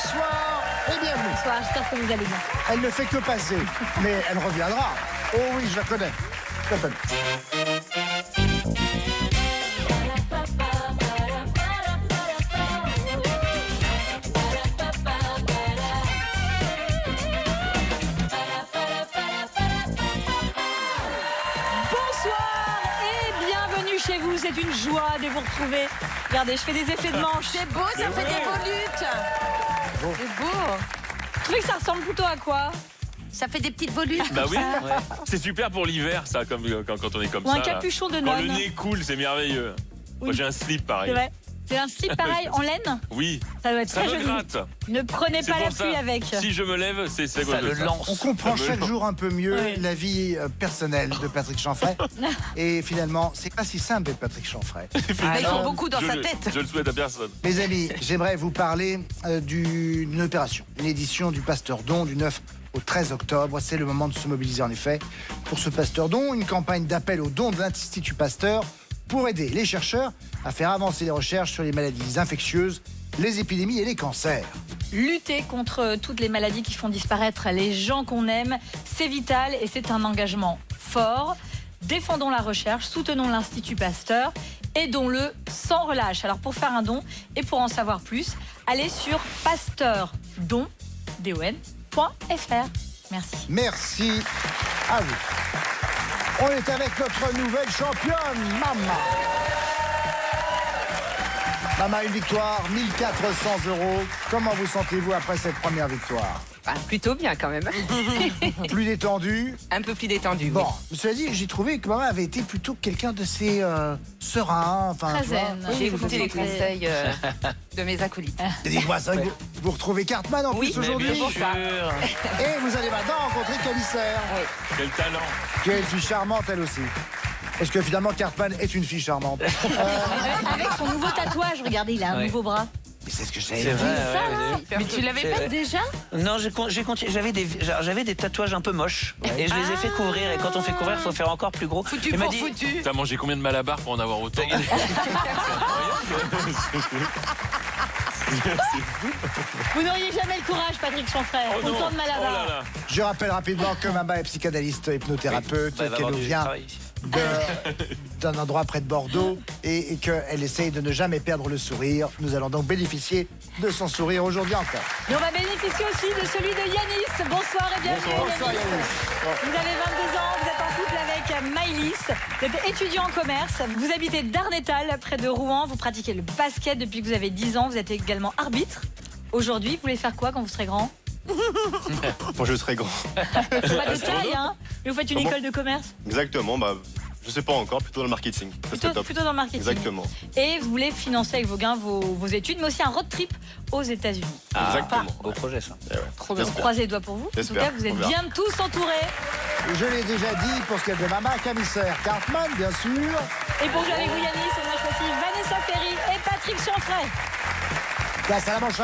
bonsoir et bienvenue. Bonsoir, j'espère que vous allez bien. Elle ne fait que passer, mais elle reviendra. Oh oui, je la connais. Je la connais. Chez vous, c'est une joie de vous retrouver. Regardez, je fais des effets de manche. C'est beau, ça fait des volutes. Bon. C'est beau. Vous trouvez que ça ressemble plutôt à quoi? Ça fait des petites volutes. Bah oui, c'est super pour l'hiver, ça, comme, quand on est comme Ou ça. un capuchon de Quand nonne. le nez coule, c'est merveilleux. Moi, j'ai un slip pareil. C'est vrai. C'est un slip pareil en laine. Oui, Ça doit être ça très me joli. gratte. Ne prenez C'est pas la pour ça, pluie avec. si je me lève, c'est à cause Ça de le ça. lance. On comprend Ça me chaque lance. jour un peu mieux Oui. la vie personnelle de Patrick Chanfray. Et finalement, c'est pas si simple d'être Patrick Chanfray. Ils sont beaucoup dans Je sa le- tête. Je le souhaite à personne. Mes amis, j'aimerais vous parler d'une opération, une édition du Pasteur Don du 9 au 13 octobre. C'est le moment de se mobiliser en effet pour ce Pasteur Don, une campagne d'appel aux dons de l'Institut Pasteur pour aider les chercheurs à faire avancer les recherches sur les maladies infectieuses, les épidémies et les cancers. Lutter contre toutes les maladies qui font disparaître les gens qu'on aime, c'est vital et c'est un engagement fort. Défendons la recherche, soutenons l'Institut Pasteur, aidons-le sans relâche. Alors pour faire un don et pour en savoir plus, allez sur pasteurdon.fr. Merci. Merci à vous. On est avec notre nouvelle championne, Mama. Mama, une victoire, 1 400 €. Comment vous sentez-vous après cette première victoire? Ah, plutôt bien quand même. Plus détendu? Un peu plus détendu. Bon, cela dit, j'ai trouvé que Mama avait été plutôt quelqu'un d'assez serein. Enfin, Très tu vois. zen. J'ai Vous écouté les sentez- conseils de mes acolytes. Et dites-moi, c'est vrai que vous retrouvez Cartman en Oui, plus mais aujourd'hui. bien sûr. Et vous allez maintenant rencontrer Calissaire, Quel talent. qui est une fille charmante elle aussi. Parce que finalement, Cartman est une fille charmante. Avec son nouveau tatouage, regardez, il a un Ouais. nouveau bras. Mais c'est ce que j'avais C'est dit. vrai, ouais, Mais tu l'avais pas déjà? Non, j'ai continué. J'avais des tatouages un peu moches et je les ai fait couvrir. Et quand on fait couvrir, il faut faire encore plus gros. Foutu Il m'a pour dit, foutu. T'as mangé combien de Malabar pour en avoir autant? Vous n'auriez jamais le courage, Patrick Chanfray. Oh non. Autant de Oh là Malabar. là. Je rappelle rapidement que Mama est psychanalyste hypnothérapeute, bah, il va qu'elle avoir nous du vient travail ici. d'un endroit près de Bordeaux et qu'elle essaye de ne jamais perdre le sourire. Nous allons donc bénéficier de son sourire aujourd'hui encore. Et on va bénéficier aussi de celui de Yanis. Bonsoir et bienvenue. Bonsoir, Yanis. Yanis. Vous avez 22 ans, vous êtes en couple avec Maïlis. Vous êtes étudiant en commerce. Vous habitez Darnétal, près de Rouen. Vous pratiquez le basket depuis que vous avez 10 ans. Vous êtes également arbitre. Aujourd'hui, vous voulez faire quoi quand vous serez grand? Moi, je serai grand. Pas de taille, hein? Mais vous faites une Comment école de commerce? Exactement, bah, je sais pas encore, plutôt dans le marketing. Ça serait top. Plutôt dans le marketing. Exactement. Et vous voulez financer avec vos gains vos études, mais aussi un road trip aux États-Unis. Exactement. Beau projet, ça. Trop bien. J'espère. Croisez les doigts pour vous. En tout J'espère. cas, vous êtes On verra. bien tous entourés. Je l'ai déjà dit pour ce qu'elle de Mama, Camissaire, Cartman, bien sûr. Et pour jouer avec vous, Yanis, on a choisi Vanessa Ferry et Patrick Chanfray. Place à la manche.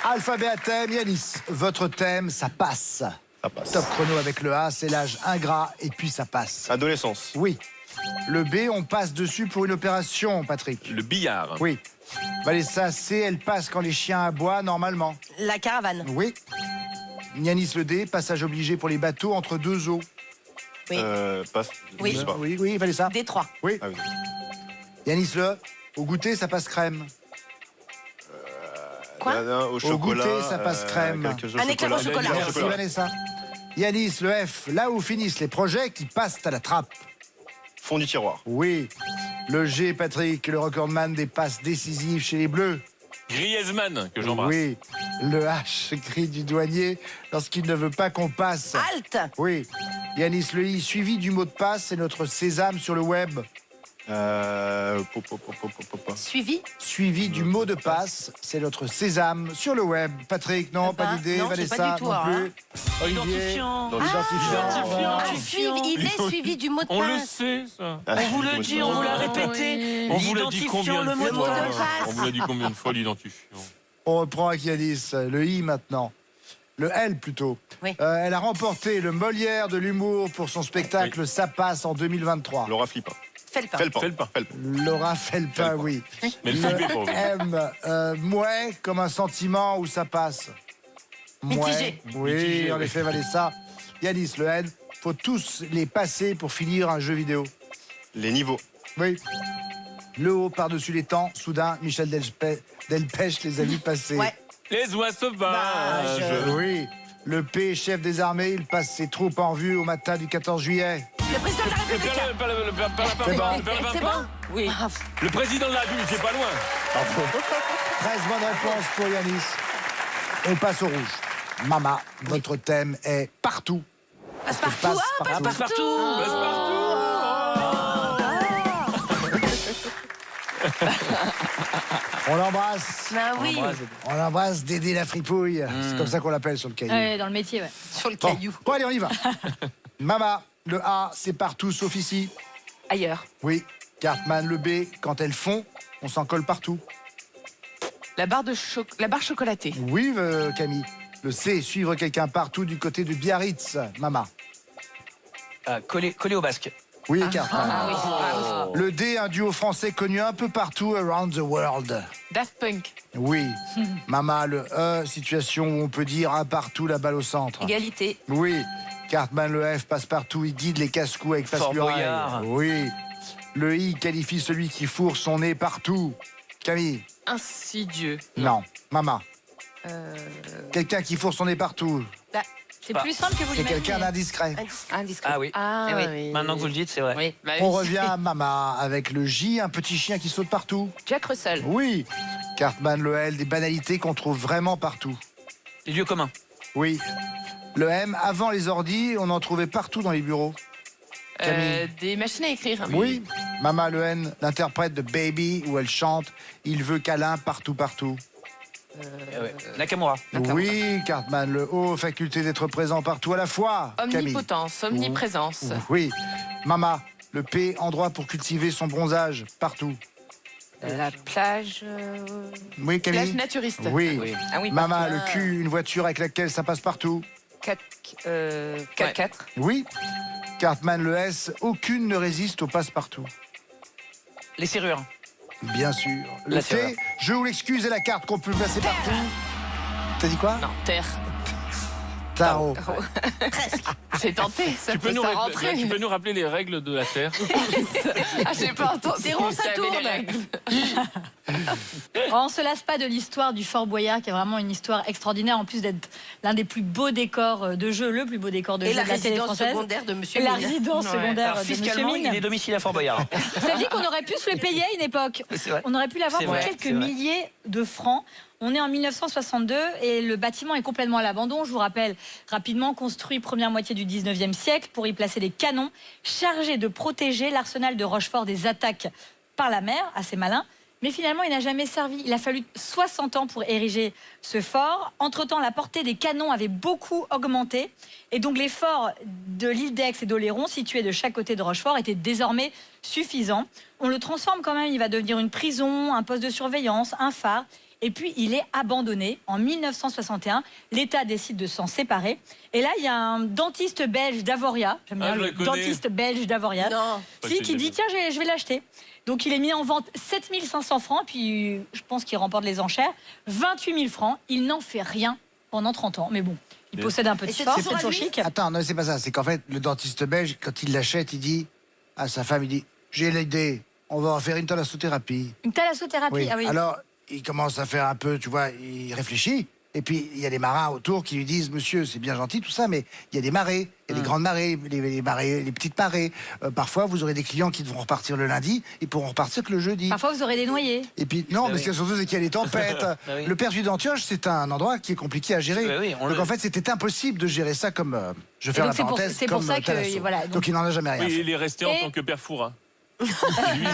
Alphabet à thème, Yanis. Votre thème, ça passe. Ça passe. Top chrono avec le A, c'est l'âge ingrat et puis ça passe. Adolescence. Oui. Le B, on passe dessus pour une opération, Patrick. Le billard. Oui. Vanessa, C, elle passe quand les chiens aboient normalement. La caravane. Oui. Yanis, le D, passage obligé pour les bateaux entre deux eaux. Oui. Passe. Oui. Je sais pas. Oui, Vanessa. Détroit. Oui. Ah oui. Yanis, le au goûter, ça passe crème. Quoi? Au chocolat. goûter, ça passe crème. quelque chose Un éclair au chocolat. Merci, Vanessa. Yanis, le F, là où finissent les projets qui passent à la trappe. Fond du tiroir. Oui. Le G, Patrick, le recordman des passes décisives chez les Bleus. Griezmann, que j'embrasse. Oui. Le H, cri du douanier lorsqu'il ne veut pas qu'on passe. Halte. Oui. Yanis, le I, suivi du mot de passe, c'est notre sésame sur le web. Suivi. Suivi du mot de passe, c'est notre sésame sur le web. Patrick, non, Ah bah, pas d'idée. non, j'ai Vanessa, pas du tout, non hein. plus. Olivier, Identifiant. identifiant. Ah, il est suivi du mot de On le passe. sait, ça. On vous le dit, on vous l'a répété. On vous l'a dit combien de le mot de fois passe. On vous l'a dit combien de fois, l'identifiant? On reprend avec Yanis. Le I maintenant. Le L plutôt. Oui. Elle a remporté le Molière de l'humour pour son spectacle Ça passe en 2023. Laura Flippa. Felpin. Felpin. Felpin. Laura Felpin, oui. Mais le Philippe est pour vous. M, mouais, comme un sentiment où ça passe. Mitigé. Oui, Mitigé, en oui. effet, Vanessa. Yanis, le N, faut tous les passer pour finir un jeu vidéo. Les niveaux. Oui. Le haut par-dessus les temps, soudain, Michel Delpech les a vus passer. Ouais. Les oies sauvages. Oui. Le P, chef des armées, il passe ses troupes en vue au matin du 14 juillet. Le président de la République. C'est bon. Oui. Le président de la République, c'est pas loin. 13 bonnes réponses pour Yanis. On passe au rouge. Mama, votre thème est partout. Passe-partout. Passe-partout. On l'embrasse. Ben oui. On l'embrasse Dédé la fripouille. C'est comme ça qu'on l'appelle sur le cahier. Ouais, dans le métier, ouais. Sur le Bon. caillou. Bon, allez, on y va. Mama, le A, c'est partout sauf ici. Ailleurs. Oui. Cartman, le B, quand elles fond, on s'en colle partout. La barre chocolatée. Oui, Camille. Le C, suivre quelqu'un partout du côté de Biarritz. Mama. Collé au basque. Oui, Cartman. Ah oui. Le D, un duo français connu un peu partout around the world. Daft Punk. Oui. Mama, le E, situation où on peut dire un partout, la balle au centre. Égalité. Oui. Cartman, le F, passe partout, il guide les casse-coups avec Fort Passe-Muraille. Boyard. Oui. Le I qualifie celui qui fourre son nez partout. Camille. Insidieux. Non. Mama. Quelqu'un qui fourre son nez partout. C'est plus simple que vous C'est quelqu'un l'imaginez. d'indiscret. Indiscret. Ah oui. Ah Eh oui. oui. Maintenant que vous le dites, c'est vrai. Oui. Bah On oui. revient à Mama avec le J, un petit chien qui saute partout. Jack Russell. Oui. Cartman, le L, des banalités qu'on trouve vraiment partout. Les lieux communs. Oui. Le M, avant les ordis, on en trouvait partout dans les bureaux. Camille. Des machines à écrire. Oui. Mama, le N, l'interprète de Baby, où elle chante « Il veut câlin partout, partout Ouais. Nakamura. Oui. Cartman, le O, faculté d'être présent partout à la fois. Camille. Omnipotence, omniprésence. Oui. Mama, le P, endroit pour cultiver son bronzage partout. La plage. Oui, Camille. Plage naturiste. Oui. Oui. Ah oui. Mama, le Q, une voiture avec laquelle ça passe partout. 4-4. Oui. Cartman, le S, aucune ne résiste au passe-partout. Les serrures. Bien sûr. Le La T, serrure. je vous l'excuse et la carte qu'on peut placer partout. T'as dit quoi? Non, terre. Tarot. J'ai tenté. Ça Tu peux, peut nous s'en rappeler, rentrer. tu peux nous rappeler les règles de la Terre? Ah, j'ai pas entendu. C'est rond, ça J'avais les tourne. règles. On ne se lasse pas de l'histoire du Fort Boyard, qui est vraiment une histoire extraordinaire, en plus d'être l'un des plus beaux décors de jeu, le plus beau décor de Et jeu la de la télé résidence française. secondaire de Monsieur Et la Mine. résidence Ouais. secondaire Alors de Monsieur fiscalement, il Mine. est domicile à Fort Boyard. Ça veut dire qu'on aurait pu se le payer à une époque. C'est vrai. On aurait pu l'avoir C'est pour vrai, quelques c'est vrai. milliers de francs. On est en 1962 et le bâtiment est complètement à l'abandon. Je vous rappelle, rapidement construit première moitié du 19e siècle pour y placer des canons chargés de protéger l'arsenal de Rochefort des attaques par la mer, assez malin. Mais finalement, il n'a jamais servi. Il a fallu 60 ans pour ériger ce fort. Entre-temps, la portée des canons avait beaucoup augmenté. Et donc, les forts de l'île d'Aix et d'Oléron, situés de chaque côté de Rochefort, étaient désormais suffisants. On le transforme quand même. Il va devenir une prison, un poste de surveillance, un phare. Et puis, il est abandonné. En 1961, l'État décide de s'en séparer. Et là, il y a un dentiste belge d'Avoria. J'aime bien Ah, je le le connais. dentiste belge d'Avoria. Non. Qui dit, tiens, je vais l'acheter. Donc, il est mis en vente 7 500 francs. Puis, je pense qu'il remporte les enchères. 28 000 francs. Il n'en fait rien pendant 30 ans. Mais bon, il possède un petit c'est fort. toujours C'est toujours à lui chic. Attends, non, c'est pas ça. C'est qu'en fait, le dentiste belge, quand il l'achète, il dit à sa femme, il dit, j'ai l'idée, on va en faire une thalassothérapie. Une thalassothérapie. Oui. Ah oui. Alors, il commence à faire un peu, tu vois, il réfléchit. Et puis, il y a des marins autour qui lui disent, monsieur, c'est bien gentil, tout ça, mais il y a des marées. Il y a des grandes marées, les marées, les petites marées. Parfois, vous aurez des clients qui devront repartir le lundi, ils pourront repartir que le jeudi. Parfois, vous aurez des noyés. Et puis, non, mais oui. ce qu'il y a surtout, c'est qu'il y a des tempêtes. oui. Le perdu d'Antioche, c'est un endroit qui est compliqué à gérer. Oui, oui, on donc, le- en fait, c'était impossible de gérer ça comme. Je vais faire Et la donc, c'est pour- parenthèse. c'est pour comme, ça que, Thalasso. voilà, donc, donc- il n'en a jamais rien Oui, fait. il est resté en Et- tant que père Fouras. Lui,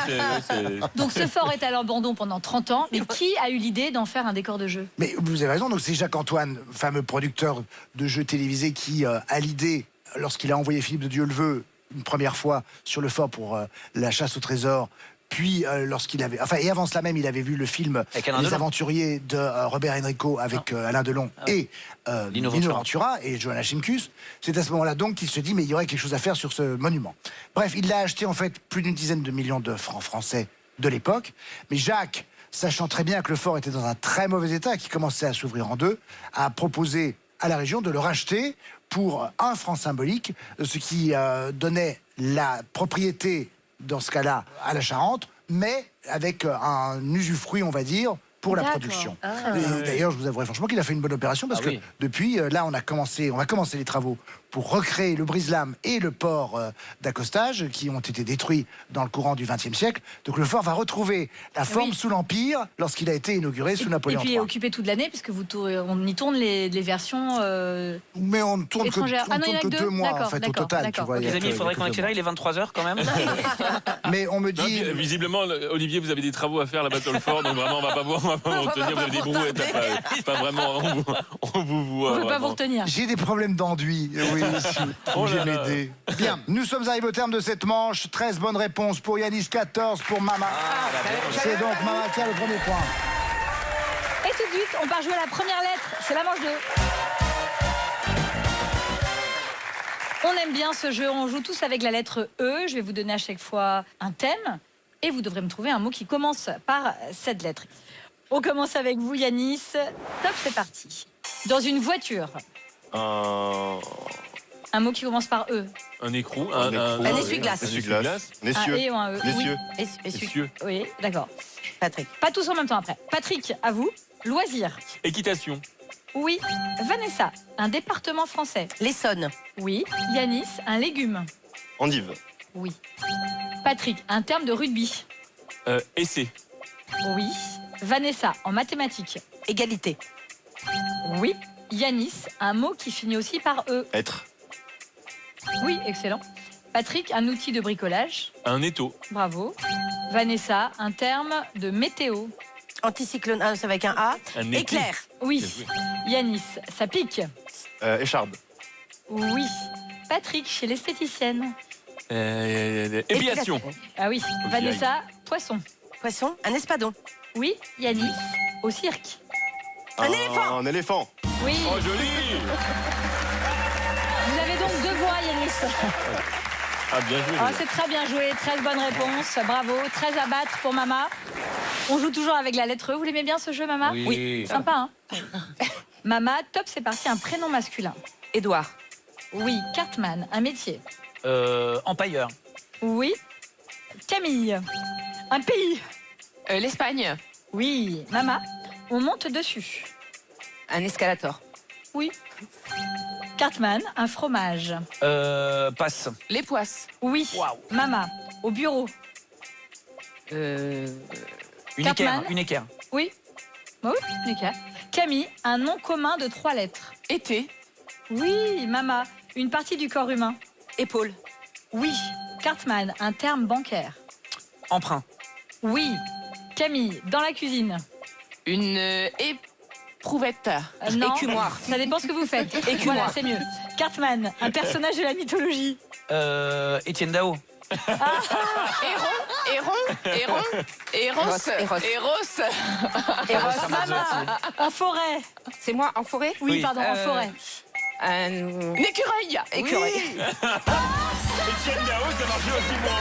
c'est... Donc, ce fort est à l'abandon pendant 30 ans. Mais qui a eu l'idée d'en faire un décor de jeu? Mais vous avez raison, donc c'est Jacques-Antoine, fameux producteur de jeux télévisés, qui a l'idée, lorsqu'il a envoyé Philippe de Dieu-le-Veut une première fois sur le fort pour la chasse au trésor, Puis lorsqu'il avait, enfin et avant cela même, il avait vu le film Avec Alain Les Delon. Aventuriers de Robert Enrico avec Alain Delon et Lino Lino Ventura. Ventura et Joanna Shimkus. C'est à ce moment-là donc qu'il se dit mais il y aurait quelque chose à faire sur ce monument. Bref, il l'a acheté en fait plus d'une dizaine de millions de francs français de l'époque. Mais Jacques, sachant très bien que le fort était dans un très mauvais état, qui commençait à s'ouvrir en deux, a proposé à la région de le racheter pour 1 franc symbolique, ce qui donnait la propriété, dans ce cas-là, à la Charente, mais avec un usufruit, on va dire, pour la D'accord. production. Et d'ailleurs, je vous avouerai franchement qu'il a fait une bonne opération parce Ah oui. que depuis, là, on va commencer les travaux pour recréer le brise-lames et le port d'accostage qui ont été détruits dans le courant du XXe siècle. Donc le fort va retrouver la forme sous l'Empire lorsqu'il a été inauguré sous Et Napoléon puis III. occupé toute l'année, puisque on y tourne les versions. Mais on ne tourne que, étrangères. Ah non, il y en a que que 2 mois en D'accord, fait au d'accord, total. Tu d'accord. vois, Ok. y a Les amis, il que- faudrait que qu'on 2 accélère, il est 23h quand même. mois. Mais on me Non, dit... puis, visiblement, Olivier, vous avez des travaux à faire là-bas sur le fort, donc vraiment, on va pas vous retenir. Vous avez des brouettes, pas vraiment. On vous voit. On ne peut pas vraiment. vous retenir. J'ai des problèmes d'enduit, oui, monsieur. Oh J'ai là là. m'aider. Bien, nous sommes arrivés au terme de cette manche. 13 bonnes réponses pour Yanis, 14 pour Mama. C'est donc Mama qui a le premier point. Et tout de suite, on part jouer à la première lettre. C'est la manche 2. On aime bien ce jeu. On joue tous avec la lettre E. Je vais vous donner à chaque fois un thème. Et vous devrez me trouver un mot qui commence par cette lettre. On commence avec vous, Yanis. Top, c'est parti. Dans une voiture, un mot qui commence par E. Un écrou, Un essuie-glace. essuie-glace. Un Un essieu. et ou un E. Oui. L'essieu. Essieu. Oui, d'accord. Patrick. Pas tous en même temps après. Patrick, à vous. Loisir. Équitation. Oui. Vanessa, un département français. L'Essonne. Oui. Yanis, un légume. Endive. Oui. Patrick, un terme de rugby. Essai. Oui. Vanessa, en mathématiques. Égalité. Oui. Yanis, un mot qui finit aussi par E. Être. Oui, excellent. Patrick, un outil de bricolage. Un étau. Bravo. Vanessa, un terme de météo. Anticyclone. Ah, c'est avec un A. Un éclou. Éclair. Oui. Yanis, ça pique. Écharde. Oui. Patrick, chez l'esthéticienne. Épilation. Ah oui. Vanessa, poisson. Poisson. Un espadon. Oui. Yanis, au cirque. Un éléphant. Un éléphant. Oui. Oh, joli. Vous avez donc 2 voix, Yanis. Ah, bien joué. Ah, c'est très bien joué, 13 bonnes réponses, bravo, 13 à battre pour Mama. On joue toujours avec la lettre E, vous l'aimez bien ce jeu Mama? Oui. Sympa, hein? Mama, top, c'est parti, un prénom masculin. Édouard. Oui, Cartman, un métier. Empailleur. Oui, Camille, un pays. L'Espagne. Oui, Mama, on monte dessus. Un escalator. Oui. Cartman, un fromage. Passe. Les poisses. Oui, Waouh. Mama, au bureau. Une Cartman. équerre. Une équerre. Oui, oui, nickel. Camille, un nom commun de 3 lettres. Été. Oui, Mama, une partie du corps humain. Épaule. Oui. Cartman, un terme bancaire. Emprunt. Oui. Camille, dans la cuisine. Une éprouvette. Non. Écumoire. Ça dépend ce que vous faites. Écumoire. Voilà, c'est mieux. Cartman, un personnage de la mythologie. Étienne Dao. Héros. Mama, en forêt. C'est moi en forêt. Oui, pardon, en forêt. Une écureuil. Écureuil. Etienne Dao, ça marchait aussi pour un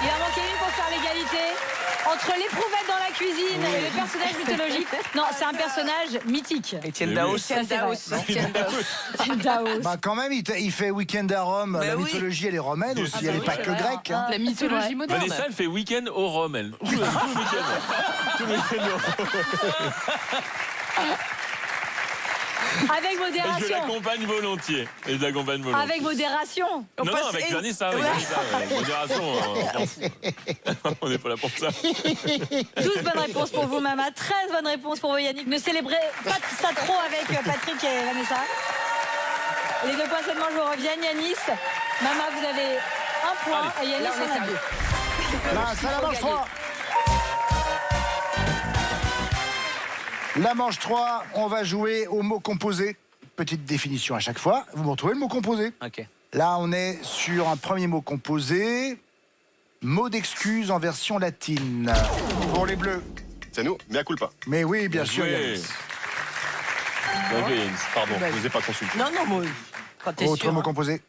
Il en manquait une pour faire l'égalité. Entre l'éprouvette dans la cuisine et le personnage mythologique. Non, c'est un personnage mythique. Étienne Oui, Dao. oui. Ça, c'est vrai. C'est Daos. Bah quand même, il fait Week-end à Rome. Bah la oui. mythologie, elle est romaine aussi. Elle n'est pas que grecque. hein. La mythologie vrai. moderne. Vanessa, elle fait week-end au Rhum, elle. Tout le week-end. Tout le week-end au Rhum. Avec Et je modération. l'accompagne volontiers. Et je l'accompagne volontiers. Avec modération. Non, non, avec passe- Vanessa, avec Vanessa. Modération, on s'en fout. On n'est pas là pour ça. 12 bonnes réponses pour vous, Mama. 13 bonnes réponses pour vous, Yannick. Ne célébrez pas ça trop avec Patrick et Vanessa. Les 2 points seulement vous reviennent, Yanis. Mama, vous avez 1 point et Yanis là, on est en a 2. Là, c'est la manche 3. La manche 3, on va jouer au mot composé. Petite définition à chaque fois. Vous me retrouvez le mot composé. Ok. Là, on est sur un premier mot composé. Mot d'excuse en version latine. Pour les bleus. C'est nous, mea culpa. Mais oui, bien sûr. joué. Yanis. Bien joué, Yanis. Pardon, je ne vous ai pas consulté. Non, non, moi, quand t'es Autre sûr. mot hein. composé.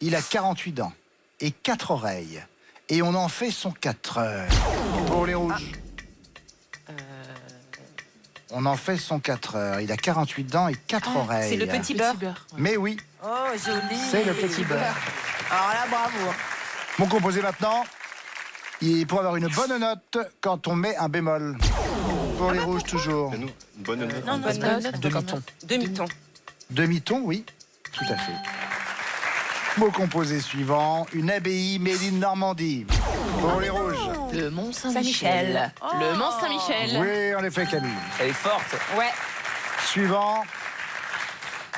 Il a 48 dents et 4 oreilles. Et on en fait son 4 heures. Pour les rouges. On en fait son 4 heures. Il a 48 dents et 4 oreilles. C'est le petit beurre. Mais oui, Oh, joli. c'est le petit beurre. Alors là, bravo. Mon composé maintenant. Il pour avoir une bonne note quand on met un bémol. Pour les rouges toujours. C'est nous, une bonne note. Non, non, Bonne note. Demi-ton. Demi-ton. Demi-ton, oui, tout à fait. Mot composé suivant. Une abbaye made in Normandie. Pour les rouges. Le Mont Saint-Michel. Le Mont Saint-Michel. Oui, en effet, Camille. Elle est forte. Ouais. Suivant.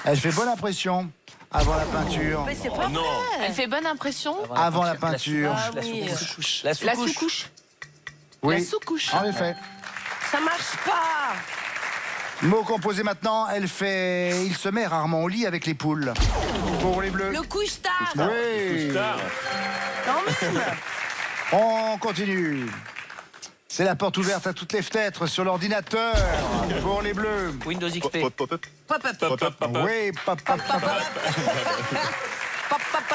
Elle fait bonne impression avant la peinture. Mais c'est Oh pas non. Elle fait bonne impression. Avant la peinture. La oui. sous-couche. La La sous-couche. sous-couche. Oui, La sous-couche. en effet. Ça marche pas. Mot composé maintenant. Il se met rarement au lit avec les poules. Pour les bleus. Le couche-tard. Oui. Tard. Quand même. On continue. C'est la porte ouverte à toutes les fenêtres sur l'ordinateur. Pour les bleus. Windows XP. Pop-up. Pop-up. Pop, pop, pop. Oui, pop, pop, pop, pop.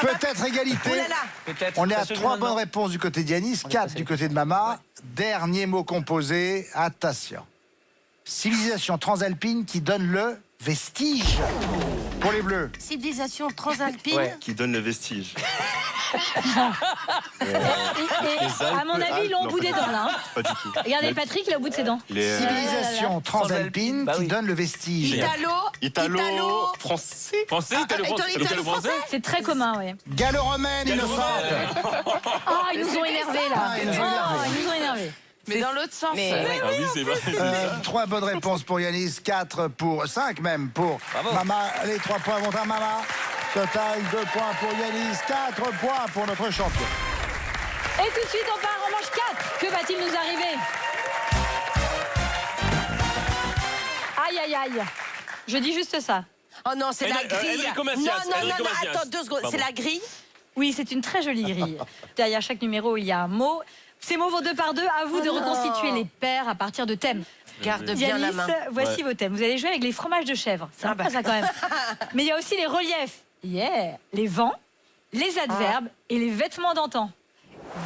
Peut-être égalité. Oh là là. Peut-être. On est Ça à se joue 3 maintenant. bonnes réponses du côté d'Yanis, On est 4 passé. du côté de Mama. Dernier mot composé, attention. Civilisation transalpine qui donne le vestige. Pour les bleus. Civilisation transalpine. Ouais. Qui donne le vestige. Et, à mon avis, ils l'ont au bout des dents, là. hein. Pas du tout. Regardez Patrick, il est au bout de ses dents. Les Civilisation transalpine Bah qui oui. donne le vestige. Italo, français. Français, italo-français. C'est très commun, oui. Gallo-romaine, il me semble. Ah, ils nous ont énervés, là. Ah, ils nous ont énervés. Ils nous ont énervés. Mais dans l'autre sens. Ah oui, c'est vrai. 3 bonnes réponses pour Yanis, 4 pour 5 même pour Bravo. Mama. Les 3 points vont à Mama. Total 2 points pour Yanis, 4 points pour notre champion. Et tout de suite, on part en manche 4. Que va-t-il nous arriver? Aïe, aïe, aïe. Je dis juste ça. Oh non, c'est la Enrico grille. Non, Macias, non, Enrico non, Macias. attends 2 secondes. Pardon. C'est la grille. Oui, c'est une très jolie grille. Derrière chaque numéro, il y a un mot. Ces mots vont 2 par 2. À vous de non. reconstituer les paires à partir de thèmes. Garde bien la Yanis, main. voici vos thèmes. Vous allez jouer avec les fromages de chèvre. C'est sympa ça quand même. Mais il y a aussi les reliefs. Yeah. Les vents, les adverbes et les vêtements d'antan.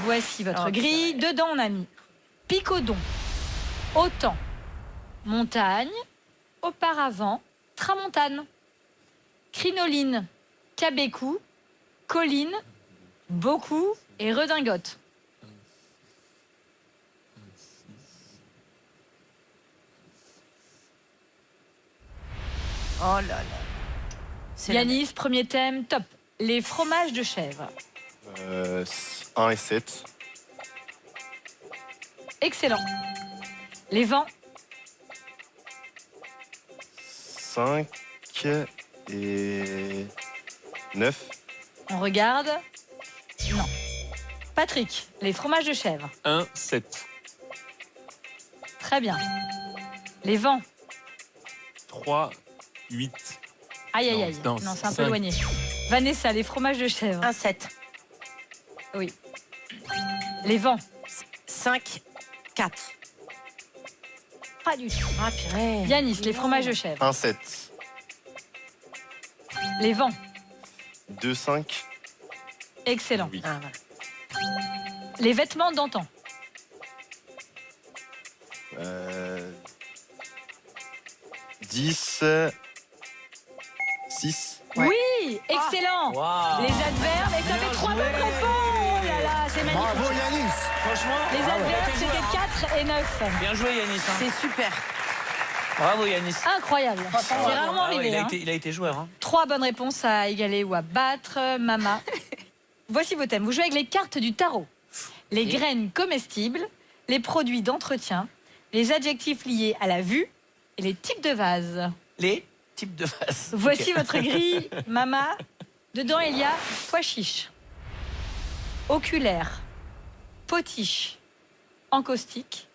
Voici votre grille. Dedans, on a mis picodon, autant, montagne, auparavant, tramontane, crinoline, cabécou, colline, beaucoup et redingote. Oh là là. C'est la- Yanis, premier thème, top. Les fromages de chèvre. 1 et 7. Excellent. Les vents, 5 et 9. on regarde. Non. Patrick, les fromages de chèvre. 1, 7. Très bien. Les vents. 3, 8. Aïe, aïe, Non, aïe. non, Non, c'est un peu cinq. éloigné. Vanessa, les fromages de chèvre. Un 7. Oui. Les vents. 5, 4. Pas du tout. Ah purée. Yanis, les fromages de chèvre. 1, 7. Les vents. 2, 5. Excellent. Oui. Ah, voilà. Les vêtements d'antan. 10. 6. Ouais. Oui, excellent. Waouh. Les adverbes, et ça fait 3 bonnes réponses. Oh là là, c'est magnifique. Bravo Yanis. Franchement, Les adverbes, bien joué. c'était 4 et 9. Bien joué, Yanis. hein. C'est super. Bravo, Yanis. Incroyable. C'est rarement Ah ouais, arrivé. il a été joueur. Hein. 3 bonnes réponses à égaler ou à battre. Mama. Voici vos thèmes. Vous jouez avec les cartes du tarot. Les graines comestibles, les produits d'entretien, les adjectifs liés à la vue et les types de vases. Les types de vases. Voici Ok. votre grille, Mama. Dedans, il y a pois chiche, oculaire, potiche, encaustique,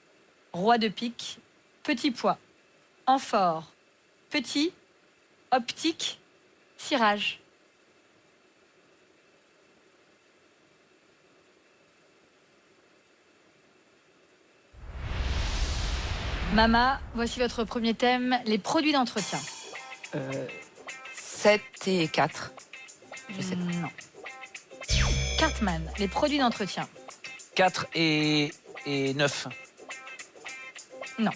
roi de pique, petit pois, amphore, petit, optique, cirage. Mama, voici votre premier thème, les produits d'entretien. 7 et 4. Je sais. Non. Cartman, les produits d'entretien. 4 et 9. Non.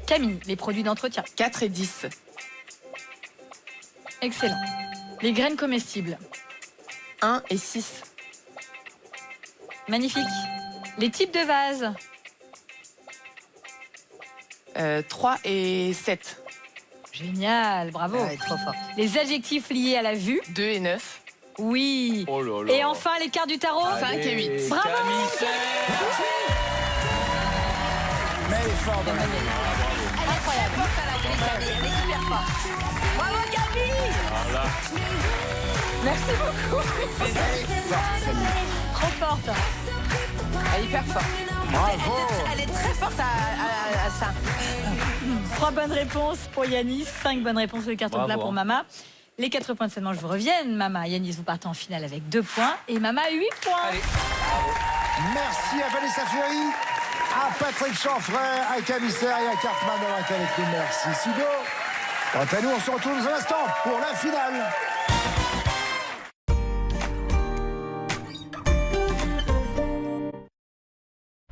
Camille, les produits d'entretien. 4 et 10. Excellent. Les graines comestibles. 1 et 6. Magnifique. Les types de vases. 3 et 7. Génial, bravo. Ah ouais, trop fort. Les adjectifs liés à la vue. 2 et 9. Oui. Oh là là. Et enfin, les cartes du tarot. 5 et 8. Bravo. Camille Serre. Mais elle est forte. Elle est forte à la grille, Camille. Elle est hyper forte. Bravo, Camille. Voilà. Merci beaucoup. Trop forte. Elle est hyper forte. Bravo. Elle est très forte à ça. 3 bonnes réponses pour Yanis, 5 bonnes réponses sur le carton Bravo. plat pour Mama. Les 4 points de cette manche vous reviennent. Mama, Yanis, vous partez en finale avec 2 points. Et Mama, 8 points. Allez. Merci à Vanessa Ferry, à Patrick Chanfray, à Camille Serre et à Cartman d'avoir été avec nous. Merci Sido. Quant à nous, on se retrouve dans un instant pour la finale.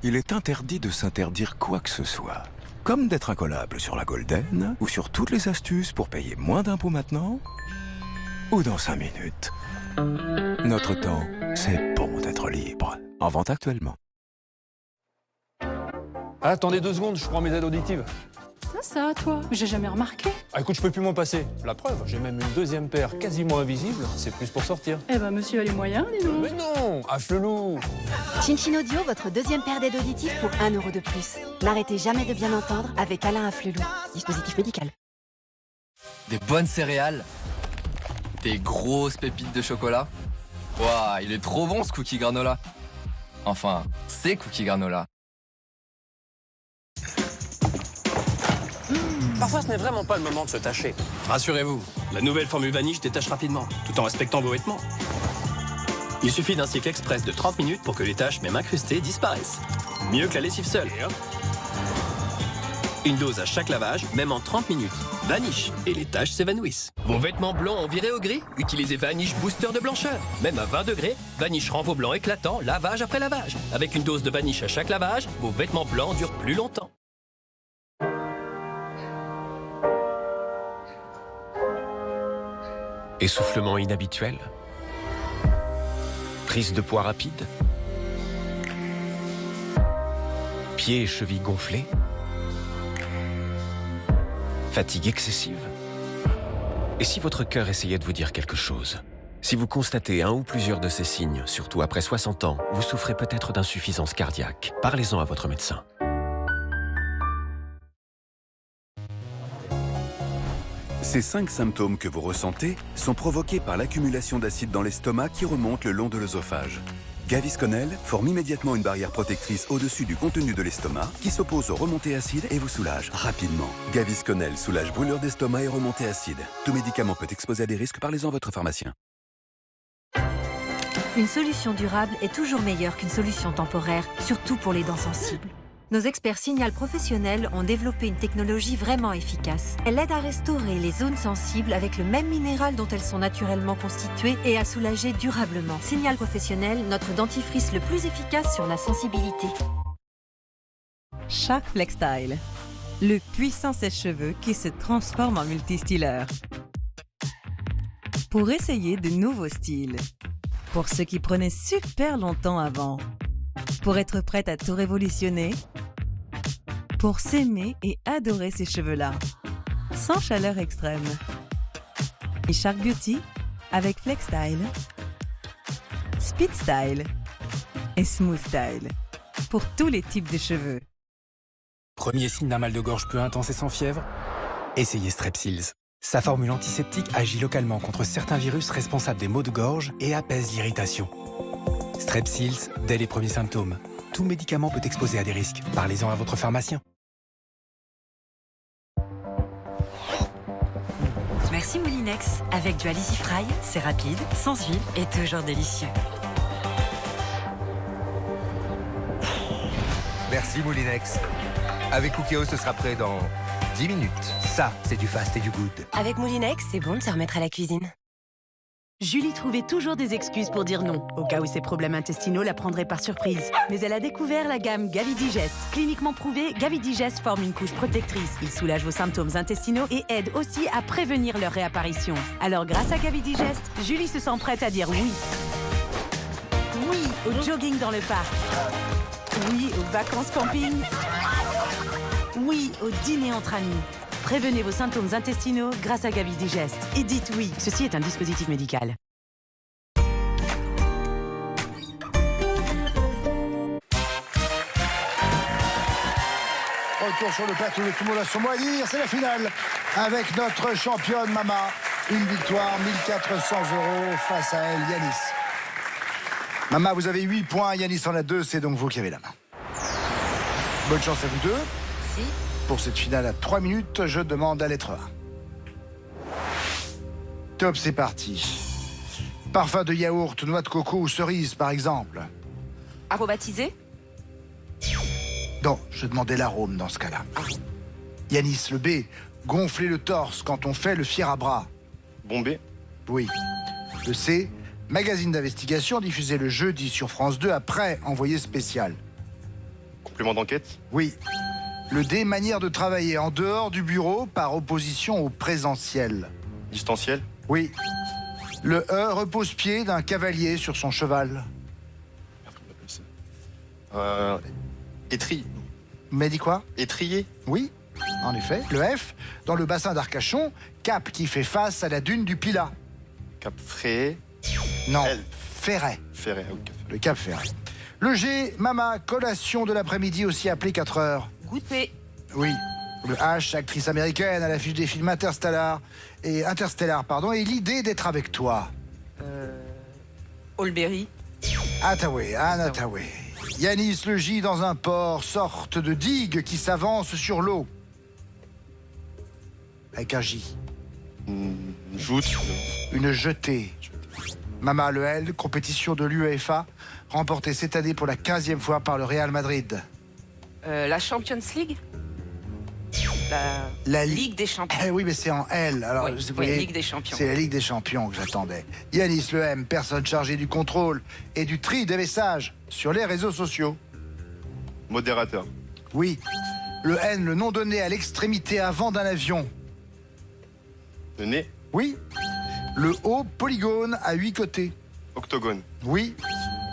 Il est interdit de s'interdire quoi que ce soit. Comme d'être incollable sur la Golden, ou sur toutes les astuces pour payer moins d'impôts maintenant, ou dans 5 minutes. Notre temps, c'est bon d'être libre. En vente actuellement. Attendez 2 secondes, je prends mes aides auditives. Ça, toi, j'ai jamais remarqué. Ah, écoute, je peux plus m'en passer. La preuve, j'ai même une deuxième paire quasiment invisible. C'est plus pour sortir. Eh ben, monsieur a les moyens, dis donc. Mais non, affle-loup. Chin Audio, votre deuxième paire d'aides auditives pour 1 € de plus. N'arrêtez jamais de bien entendre avec Alain Afflelou. Dispositif médical. Des bonnes céréales. Des grosses pépites de chocolat. Waouh, il est trop bon ce cookie granola. Enfin, c'est cookie granola. Parfois, ce n'est vraiment pas le moment de se tâcher. Rassurez-vous, la nouvelle formule Vanish détache rapidement, tout en respectant vos vêtements. Il suffit d'un cycle express de 30 minutes pour que les taches, même incrustées, disparaissent. Mieux que la lessive seule. Une dose à chaque lavage, même en 30 minutes. Vanish, et les taches s'évanouissent. Vos vêtements blancs ont viré au gris? Utilisez Vanish Booster de blancheur. Même à 20 degrés, Vanish rend vos blancs éclatants lavage après lavage. Avec une dose de Vanish à chaque lavage, vos vêtements blancs durent plus longtemps. Essoufflement inhabituel? Prise de poids rapide? Pieds et chevilles gonflés? Fatigue excessive? Et si votre cœur essayait de vous dire quelque chose? Si vous constatez un ou plusieurs de ces signes, surtout après 60 ans, vous souffrez peut-être d'insuffisance cardiaque. Parlez-en à votre médecin. Ces 5 symptômes que vous ressentez sont provoqués par l'accumulation d'acide dans l'estomac qui remonte le long de l'œsophage. Gavisconel forme immédiatement une barrière protectrice au-dessus du contenu de l'estomac qui s'oppose aux remontées acides et vous soulage rapidement. Gavisconel soulage brûlure d'estomac et remontées acides. Tout médicament peut exposer à des risques, parlez-en à votre pharmacien. Une solution durable est toujours meilleure qu'une solution temporaire, surtout pour les dents sensibles. Nos experts Signal Professionnel ont développé une technologie vraiment efficace. Elle aide à restaurer les zones sensibles avec le même minéral dont elles sont naturellement constituées et à soulager durablement. Signal Professionnel, notre dentifrice le plus efficace sur la sensibilité. Shark FlexStyle, le puissant sèche-cheveux qui se transforme en multistyleur. Pour essayer de nouveaux styles. Pour ceux qui prenaient super longtemps avant. Pour être prête à tout révolutionner. Pour s'aimer et adorer ces cheveux-là. Sans chaleur extrême. Et Shark Beauty avec FlexStyle, SpeedStyle et SmoothStyle. Pour tous les types de cheveux. Premier signe d'un mal de gorge peu intense et sans fièvre? Essayez Strepsils. Sa formule antiseptique agit localement contre certains virus responsables des maux de gorge et apaise l'irritation. Strepsils, dès les premiers symptômes. Tout médicament peut exposer à des risques. Parlez-en à votre pharmacien. Merci Moulinex. Avec du Alizé Fry, c'est rapide, sans huile et toujours délicieux. Merci Moulinex. Avec Cookéo, ce sera prêt dans 10 minutes. Ça, c'est du fast et du good. Avec Moulinex, c'est bon de se remettre à la cuisine. Julie trouvait toujours des excuses pour dire non, au cas où ses problèmes intestinaux la prendraient par surprise. Mais elle a découvert la gamme Gavidigest. Cliniquement prouvé, Gavidigest forme une couche protectrice. Il soulage vos symptômes intestinaux et aide aussi à prévenir leur réapparition. Alors grâce à Gavidigest, Julie se sent prête à dire oui. Oui au jogging dans le parc. Oui aux vacances camping. Oui au dîner entre amis. Prévenez vos symptômes intestinaux grâce à Gavidigest. Et dites oui, ceci est un dispositif médical. Retour sur le plateau de Tout le monde a son mot à dire, c'est la finale avec notre championne Mama. Une victoire, 1400 € face à elle, Yanis. Mama, vous avez 8 points, Yanis en a 2, c'est donc vous qui avez la main. Bonne chance à vous deux. Merci. Pour cette finale à 3 minutes, je demande la lettre A. Top, c'est parti. Parfum de yaourt, noix de coco ou cerise, par exemple. Aromatisé? Non, je demandais l'arôme dans ce cas-là. Yanis, le B. Gonfler le torse quand on fait le fier à bras. Bombé? Oui. Le C. Magazine d'investigation diffusé le jeudi sur France 2 après envoyé spécial. Complément d'enquête? Oui. Le D, manière de travailler en dehors du bureau par opposition au présentiel. Distanciel? Oui. Le E, repose-pied d'un cavalier sur son cheval. Étrier. Vous m'avez dit quoi? Étrier? Oui, en effet. Le F, dans le bassin d'Arcachon, cap qui fait face à la dune du Pilat. Cap Ferret? Non, Ferret. Ferret, ok. Le cap Ferret. Le G, Mama, collation de l'après-midi aussi appelée 4 heures. Goûter. Oui. Le H, actrice américaine à l'affiche des films Interstellar, et l'idée d'être avec toi. Olberry. Hathaway, Anne Hathaway. Yanis, le J dans un port, sorte de digue qui s'avance sur l'eau. Avec un J. Joute. Une jetée. Mama, le L, compétition de l'UEFA, remportée cette année pour la 15e fois par le Real Madrid. La Champions League? La Ligue des Champions. Oui, mais c'est en L. Alors, Oui, vous oui, voyez, Ligue des Champions. C'est la Ligue des Champions que j'attendais. Yanis, le M, personne chargée du contrôle et du tri des messages sur les réseaux sociaux. Modérateur. Oui. Le N, le nom donné à l'extrémité avant d'un avion. Le nez. Oui. Le O, polygone à 8 côtés. Octogone. Oui.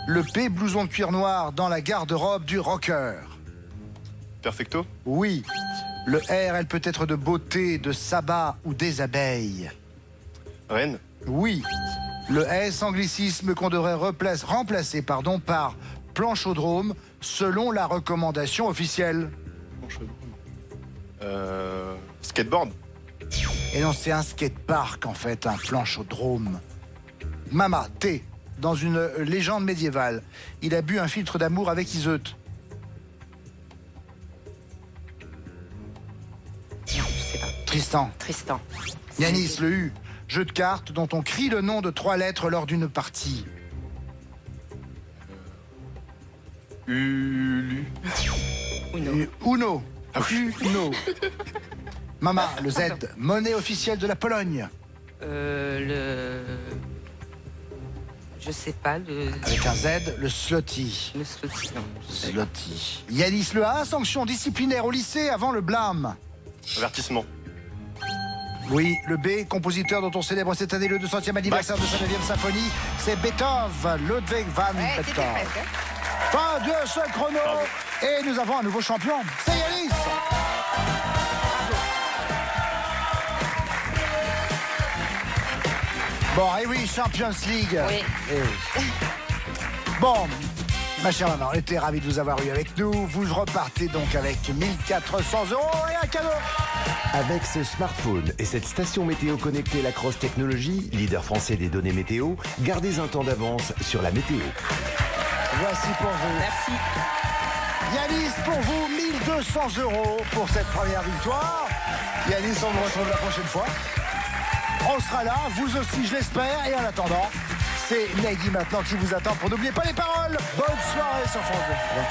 Le P, blouson de cuir noir dans la garde-robe du rocker. Perfecto. Oui. Le R, elle peut être de beauté, de sabbat ou des abeilles. Reine. Oui. Le S, anglicisme qu'on devrait remplacer par planchaudrome selon la recommandation officielle. Skateboard. Et non, c'est un skatepark en fait, un planchaudrome. Mama, T, dans une légende médiévale, il a bu un filtre d'amour avec Iseut. Tristan. Tristan. Yanis, le U, jeu de cartes dont on crie le nom de 3 lettres lors d'une partie. Ulu. Uno. Uno. Mama, le Z, monnaie officielle de la Pologne. Je sais pas, Avec un Z, le Zloty. Le Zloty, non. Zloty. Yanis, le A, sanction disciplinaire au lycée avant le blâme. Avertissement. Oui, le B, compositeur dont on célèbre cette année le 200e anniversaire de sa 9e symphonie, c'est Beethoven, Ludwig van Beethoven. Fin de ce chrono, et nous avons un nouveau champion, c'est Yanis. Bon, et oui, Champions League. Oui. Eh oui. Bon, ma chère maman, on était ravis de vous avoir eu avec nous. Vous repartez donc avec 1400 € et un cadeau. Avec ce smartphone et cette station météo connectée Lacrosse Technologies, leader français des données météo, gardez un temps d'avance sur la météo. Voici pour vous. Merci. Yanis, pour vous, 1200 € pour cette première victoire. Yanis, on vous retrouve la prochaine fois. On sera là, vous aussi, je l'espère. Et en attendant, c'est Nagui maintenant qui vous attend pour n'oubliez pas les paroles. Bonne soirée sur France 2.